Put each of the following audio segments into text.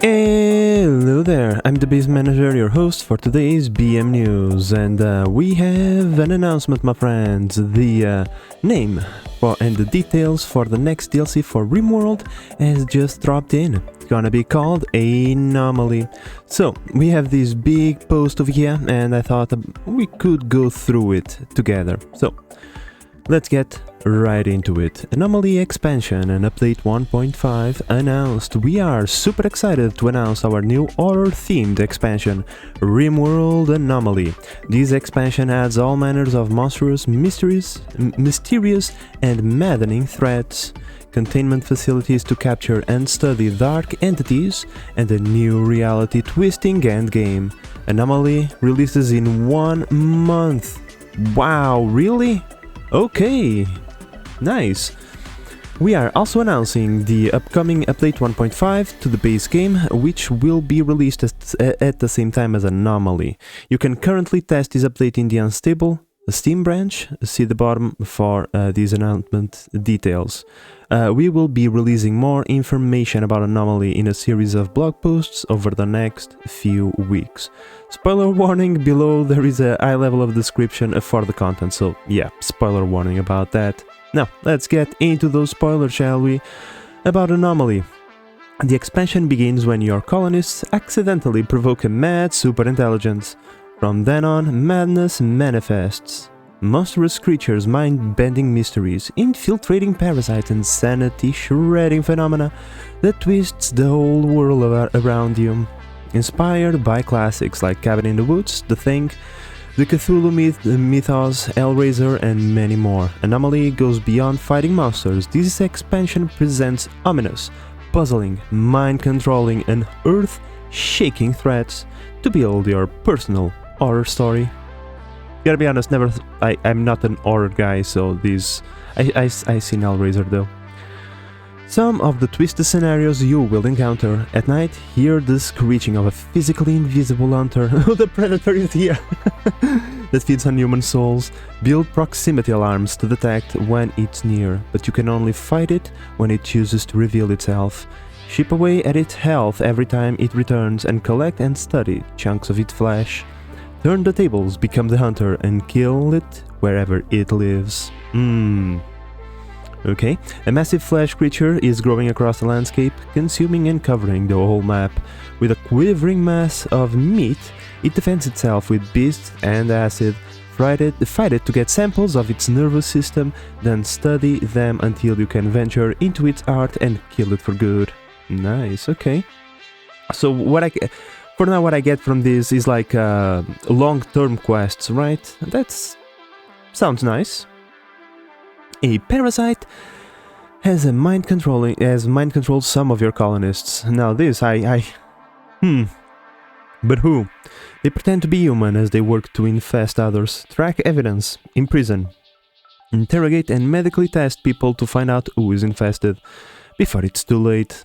Hello there, I'm the Base Manager, your host for today's BM News, and we have an announcement, my friends. The name and the details for the next DLC for RimWorld has just dropped in. It's gonna be called Anomaly. So, we have this big post over here, and I thought we could go through it together. So, let's get right into it. Anomaly expansion and update 1.5 announced. We are super excited to announce our new horror-themed expansion, RimWorld Anomaly. This expansion adds all manners of monstrous, mysterious and maddening threats, containment facilities to capture and study dark entities, and a new reality-twisting endgame. Anomaly releases in 1 month. Wow, really? Okay, nice. We are also announcing the upcoming update 1.5 to the base game, which will be released at the same time as Anomaly. You can currently test this update in the unstable Steam branch. See the bottom for these announcement details. We will be releasing more information about Anomaly in a series of blog posts over the next few weeks. Spoiler warning, below there is a high level of description for the content, so yeah, spoiler warning about that. Now, let's get into those spoilers, shall we? About Anomaly. The expansion begins when your colonists accidentally provoke a mad superintelligence. From then on, madness manifests. Monstrous creatures, mind-bending mysteries, infiltrating parasites and sanity-shredding phenomena that twists the whole world around you. Inspired by classics like Cabin in the Woods, The Thing, the Cthulhu mythos, Hellraiser, and many more, Anomaly goes beyond fighting monsters. This expansion presents ominous, puzzling, mind-controlling, and earth-shaking threats to build your personal horror story. Gotta be honest, I'm not an horror guy, so these I seen Hellraiser though. Some of the twisted scenarios you will encounter at night, hear the screeching of a physically invisible hunter. The predator is here! That feeds on human souls. Build proximity alarms to detect when it's near, but you can only fight it when it chooses to reveal itself. Chip away at its health every time it returns and collect and study chunks of its flesh. Turn the tables, become the hunter, and kill it wherever it lives. Okay, a massive flesh creature is growing across the landscape, consuming and covering the whole map. With a quivering mass of meat, it defends itself with beasts and acid. Fight it to get samples of its nervous system, then study them until you can venture into its heart and kill it for good. Nice, okay. So for now, what I get from this is like long-term quests, right? Sounds nice. A parasite has mind controlled some of your colonists. Now this, But who? They pretend to be human as they work to infest others, track evidence, imprison, interrogate and medically test people to find out who is infested, before it's too late.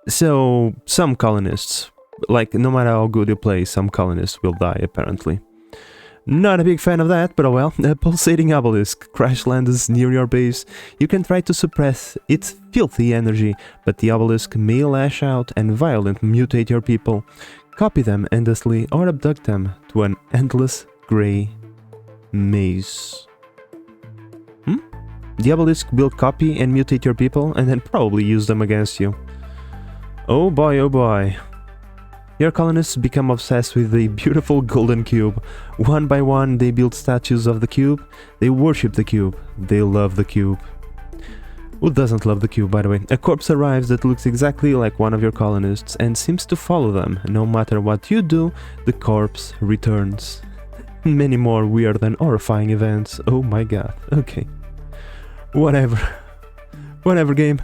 So, some colonists, like no matter how good you play, some colonists will die apparently. Not a big fan of that, but oh well. A pulsating obelisk crash lands near your base. You can try to suppress its filthy energy, but the obelisk may lash out and violently mutate your people. Copy them endlessly or abduct them to an endless grey maze. The obelisk will copy and mutate your people and then probably use them against you. Oh boy, oh boy. Your colonists become obsessed with the beautiful golden cube. One by one, they build statues of the cube. They worship the cube. They love the cube. Who doesn't love the cube, by the way? A corpse arrives that looks exactly like one of your colonists and seems to follow them. No matter what you do, the corpse returns. Many more weird and horrifying events. Oh my god. Okay. Whatever. Whatever, game.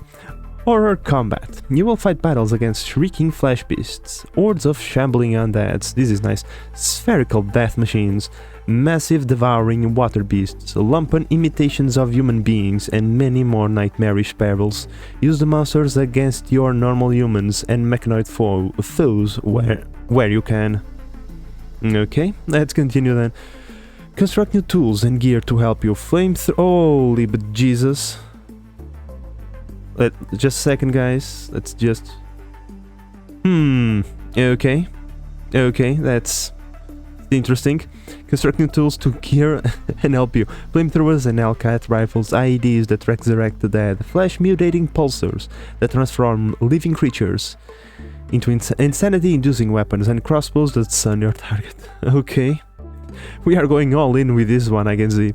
Horror combat. You will fight battles against shrieking flesh beasts, hordes of shambling undeads, this is nice, spherical death machines, massive devouring water beasts, lumpen imitations of human beings, and many more nightmarish perils. Use the monsters against your normal humans and mechanoid foes where you can. Okay, let's continue then. Construct new tools and gear to help you holy but Jesus. Just a second, guys. Let's just Okay. Okay, that's interesting. Constructing tools to cure and help you. Flamethrowers and Hellcat rifles, IEDs that resurrect the dead, flash mutating pulsars that transform living creatures into insanity-inducing weapons, and crossbows that stun your target. Okay. We are going all in with this one, I can see.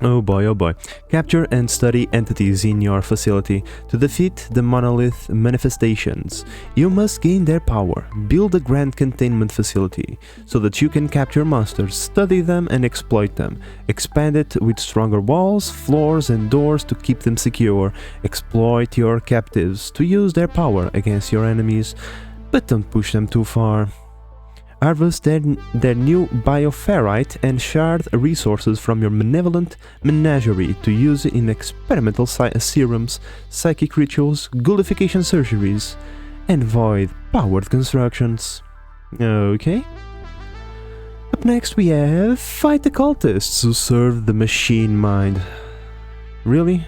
Oh boy, oh boy. Capture and study entities in your facility. To defeat the monolith manifestations, you must gain their power. Build a grand containment facility so that you can capture monsters, study them and exploit them. Expand it with stronger walls, floors and doors to keep them secure. Exploit your captives to use their power against your enemies, but don't push them too far. Harvest their new bioferrite and shard resources from your malevolent menagerie to use in experimental serums, psychic rituals, ghoulification surgeries, and void-powered constructions. Okay. Up next we have fight the cultists who serve the machine mind. Really?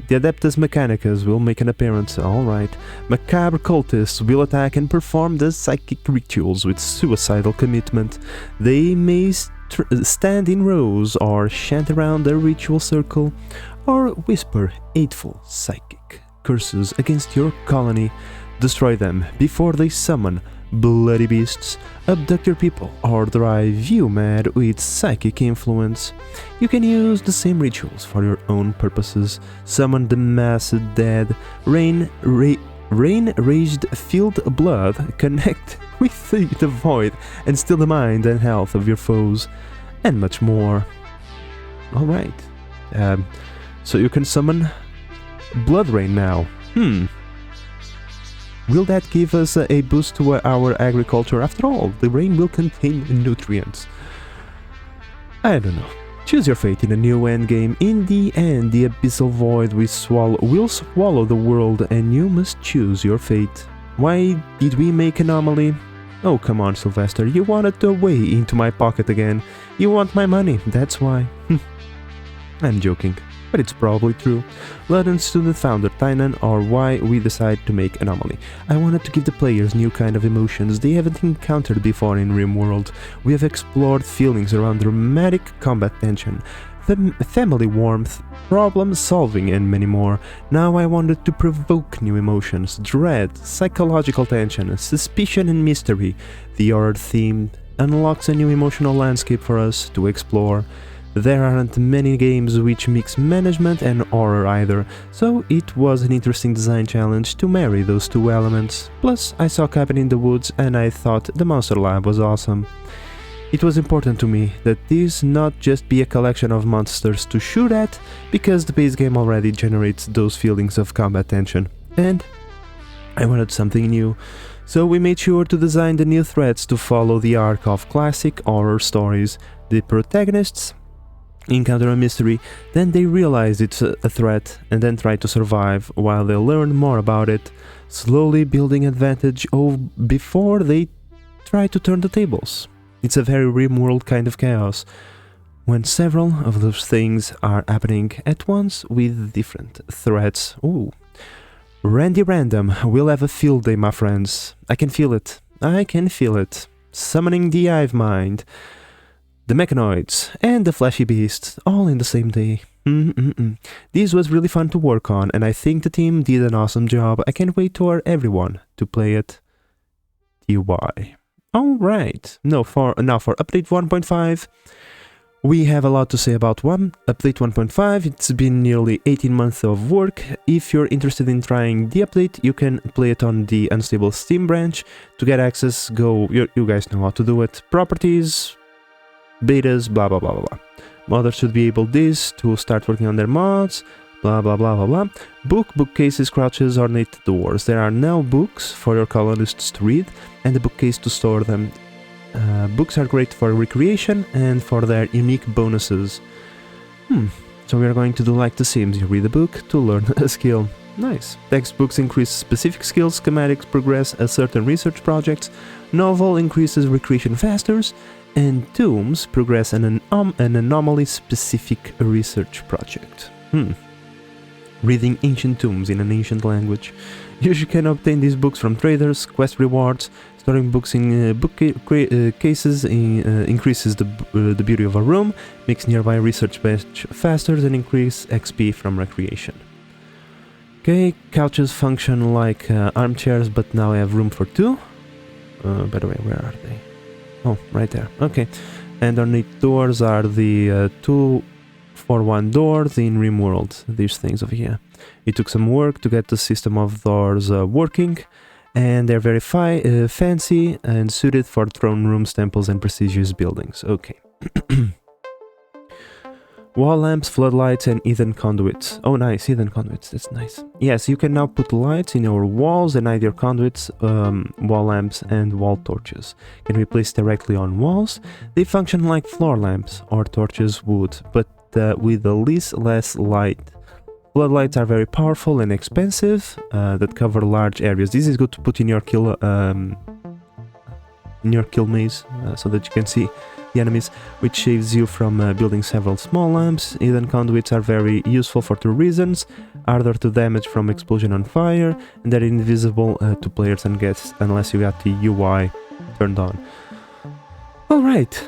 The Adeptus Mechanicus will make an appearance, alright. Macabre cultists will attack and perform the psychic rituals with suicidal commitment. They may stand in rows, or chant around a ritual circle, or whisper hateful psychic curses against your colony. Destroy them before they summon bloody beasts, abduct your people, or drive you mad with psychic influence. You can use the same rituals for your own purposes. Summon the massed dead, rain raged filled blood, connect with the void, and steal the mind and health of your foes, and much more. Alright. So you can summon blood rain now. Will that give us a boost to our agriculture? After all, the rain will contain nutrients. I don't know. Choose your fate in a new endgame. In the end, the abyssal void will swallow the world, and you must choose your fate. Why did we make Anomaly? Oh, come on, Sylvester. You wanted a way into my pocket again. You want my money, that's why. I'm joking, but it's probably true. London student founder Tynan, or why we decided to make Anomaly. I wanted to give the players new kind of emotions they haven't encountered before in RimWorld. We have explored feelings around dramatic combat tension, family warmth, problem solving, and many more. Now I wanted to provoke new emotions: dread, psychological tension, suspicion, and mystery. The horror theme unlocks a new emotional landscape for us to explore. There aren't many games which mix management and horror either, so it was an interesting design challenge to marry those two elements. Plus, I saw Cabin in the Woods and I thought the Monster Lab was awesome. It was important to me that this not just be a collection of monsters to shoot at, because the base game already generates those feelings of combat tension, and I wanted something new. So we made sure to design the new threats to follow the arc of classic horror stories. The protagonists encounter a mystery, then they realize it's a threat, and then try to survive while they learn more about it, slowly building advantage before they try to turn the tables. It's a very RimWorld kind of chaos, when several of those things are happening at once with different threats. Ooh. Randy Random will have a field day, my friends. I can feel it. I can feel it. Summoning the Hive Mind, the Mechanoids, and the Flashy Beasts, all in the same day. This was really fun to work on, and I think the team did an awesome job. I can't wait for everyone to play it. TY. Alright, now for update 1.5. We have a lot to say about update 1.5. It's been nearly 18 months of work. If you're interested in trying the update, you can play it on the Unstable Steam branch. To get access, you guys know how to do it. Properties, betas, blah blah blah blah blah. Modders should be able to start working on their mods, blah blah blah blah blah. Bookcases, crouches, ornate doors. There are now books for your colonists to read, and a bookcase to store them. Books are great for recreation and for their unique bonuses. So we are going to do like The Sims. You read a book to learn a skill. Nice. Textbooks increase specific skills, schematics progress a certain research projects, novel increases recreation faster, and tombs progress an anomaly-specific research project. Reading ancient tombs in an ancient language. You can obtain these books from traders, quest rewards. Storing books in cases increases the beauty of a room, makes nearby research bench faster, and increase XP from recreation. Okay, couches function like armchairs, but now I have room for two. By the way, where are they? Oh, right there. Okay, and underneath doors are the 2-for-1 doors in RimWorld. These things over here. It took some work to get the system of doors working, and they're very fancy and suited for throne rooms, temples, and prestigious buildings. Okay. Wall lamps, floodlights, and hidden conduits. Oh, nice, hidden conduits, that's nice. Yes, you can now put lights in your walls and hide your conduits, wall lamps, and wall torches. Can be placed directly on walls. They function like floor lamps or torches would, but with a less light. Floodlights are very powerful and expensive, that cover large areas. This is good to put in your kill maze, so that you can see the enemies, which saves you from building several small lamps. Hidden conduits are very useful for two reasons: harder to damage from explosion on fire, and they're invisible to players and guests unless you got the UI turned on. Alright,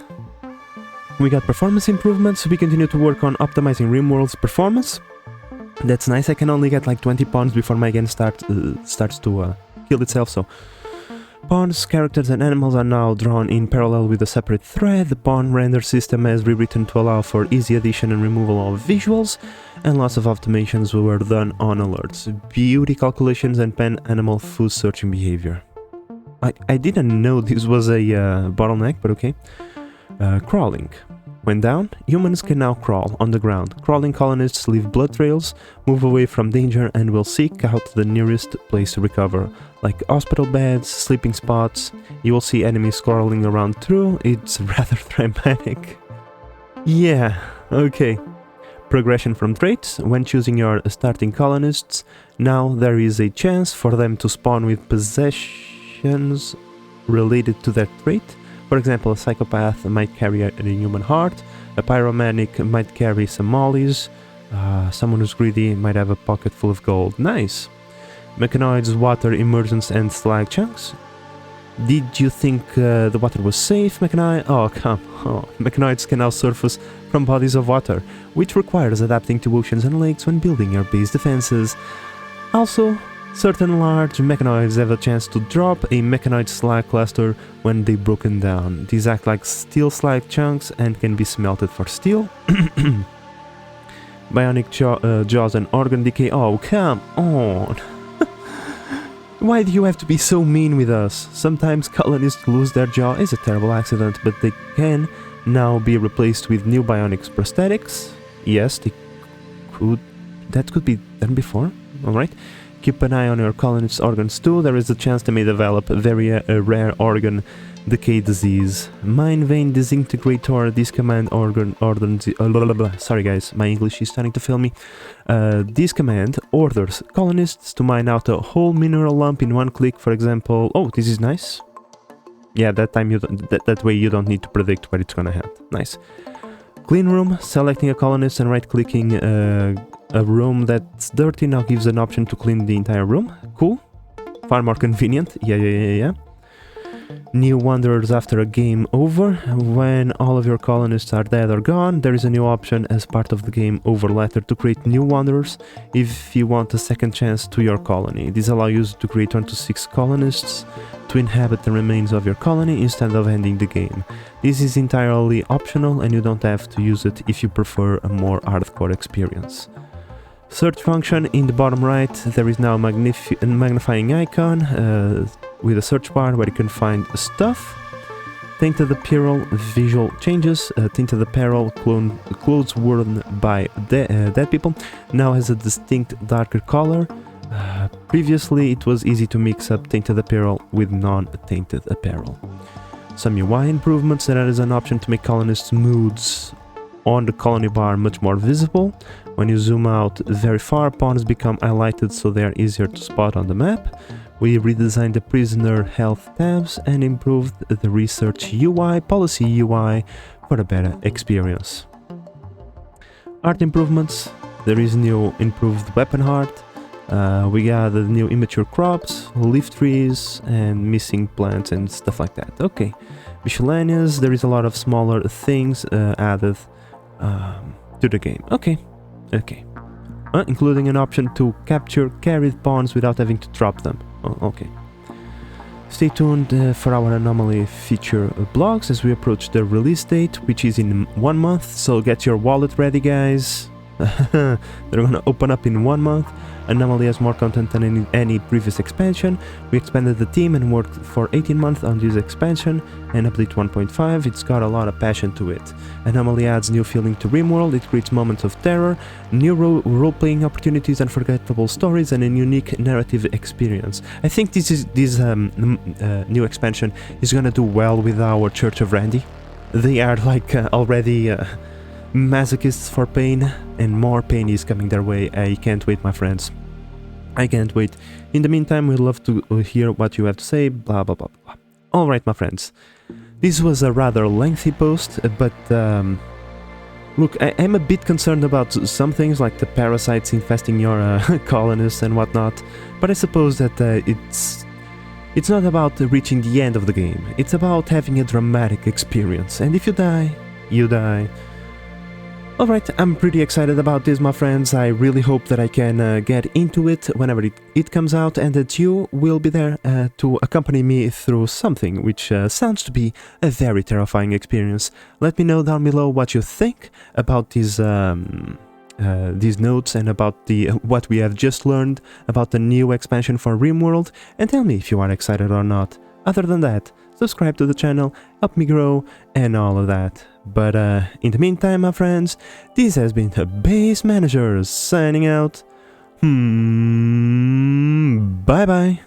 we got performance improvements. We continue to work on optimizing RimWorld's performance. That's nice. I can only get like 20 pawns before my game starts to kill itself, so pawns, characters, and animals are now drawn in parallel with a separate thread. The pawn render system has rewritten to allow for easy addition and removal of visuals, and lots of automations were done on alerts, beauty calculations, and pen animal food searching behavior. I didn't know this was a bottleneck, but okay. Crawling. When down, humans can now crawl on the ground. Crawling colonists leave blood trails, move away from danger, and will seek out the nearest place to recover, like hospital beds, sleeping spots. You will see enemies crawling around through. It's rather dramatic. Yeah, okay. Progression from traits. When choosing your starting colonists, now there is a chance for them to spawn with possessions related to that trait. For example, a psychopath might carry a human heart, a pyromanic might carry some mollies, someone who's greedy might have a pocket full of gold. Nice! Mechanoids, water, immersions, and slag chunks. Did you think the water was safe, Mechanoid? Oh, come on. Mechanoids can now surface from bodies of water, which requires adapting to oceans and lakes when building your base defenses. Also, certain large mechanoids have a chance to drop a mechanoid slag cluster when they're broken down. These act like steel slag chunks and can be smelted for steel. Bionic jaws and organ decay. Oh, come on! Why do you have to be so mean with us? Sometimes colonists lose their jaw. It's a terrible accident, but they can now be replaced with new bionic prosthetics. Yes, they could. That could be done before. Alright. Keep an eye on your colonists' organs too. There is a chance they may develop a very rare organ decay disease. Mind vein disintegrator. This command sorry guys, my English is starting to fail me. This command orders colonists to mine out a whole mineral lump in one click. For example, oh, this is nice. Yeah, that time that way you don't need to predict where it's gonna head. Nice. Clean room. Selecting a colonist and right-clicking a room that's dirty now gives an option to clean the entire room. Cool. Far more convenient. Yeah. New wanderers after a game over. When all of your colonists are dead or gone, there is a new option as part of the game over letter to create new wanderers if you want a second chance to your colony. This allows you to create 1 to 6 colonists to inhabit the remains of your colony instead of ending the game. This is entirely optional and you don't have to use it if you prefer a more hardcore experience. Search function in the bottom right. There is now a magnifying icon with a search bar where you can find stuff. Tainted apparel, visual changes. Tainted apparel, clothes worn by dead people, now has a distinct darker color. Previously it was easy to mix up tainted apparel with non-tainted apparel. Some UI improvements. There is an option to make colonists' moods on the colony bar much more visible. When you zoom out very far, pawns become highlighted so they are easier to spot on the map. We redesigned the prisoner health tabs and improved the research UI, policy UI for a better experience. Art improvements. There is new improved weapon art. We got the new immature crops, leaf trees, and missing plants and stuff like that. Okay, miscellaneous. There is a lot of smaller things added to the game. Okay, okay. Including an option to capture carried pawns without having to drop them. Oh, okay. Stay tuned for our Anomaly feature blogs as we approach the release date, which is in 1 month, so get your wallet ready, guys. They're gonna open up in 1 month. Anomaly has more content than any previous expansion. We expanded the team and worked for 18 months on this expansion, and update 1.5, it's got a lot of passion to it. Anomaly adds new feeling to RimWorld, it creates moments of terror, new role-playing opportunities, unforgettable stories, and a unique narrative experience. I think this new expansion is gonna do well with our Church of Randy. They are like already masochists for pain, and more pain is coming their way. I can't wait, my friends. I can't wait. In the meantime, we'd love to hear what you have to say, blah blah blah blah. Alright, my friends. This was a rather lengthy post, but look, I'm a bit concerned about some things like the parasites infesting your colonists and whatnot, but I suppose that it's not about reaching the end of the game. It's about having a dramatic experience, and if you die, you die. Alright, I'm pretty excited about this, my friends. I really hope that I can get into it whenever it comes out, and that you will be there to accompany me through something which sounds to be a very terrifying experience. Let me know down below what you think about these notes and about what we have just learned about the new expansion for RimWorld, and tell me if you are excited or not. Other than that, subscribe to the channel, help me grow, and all of that. But in the meantime, my friends, this has been the Base Manager signing out. Bye bye.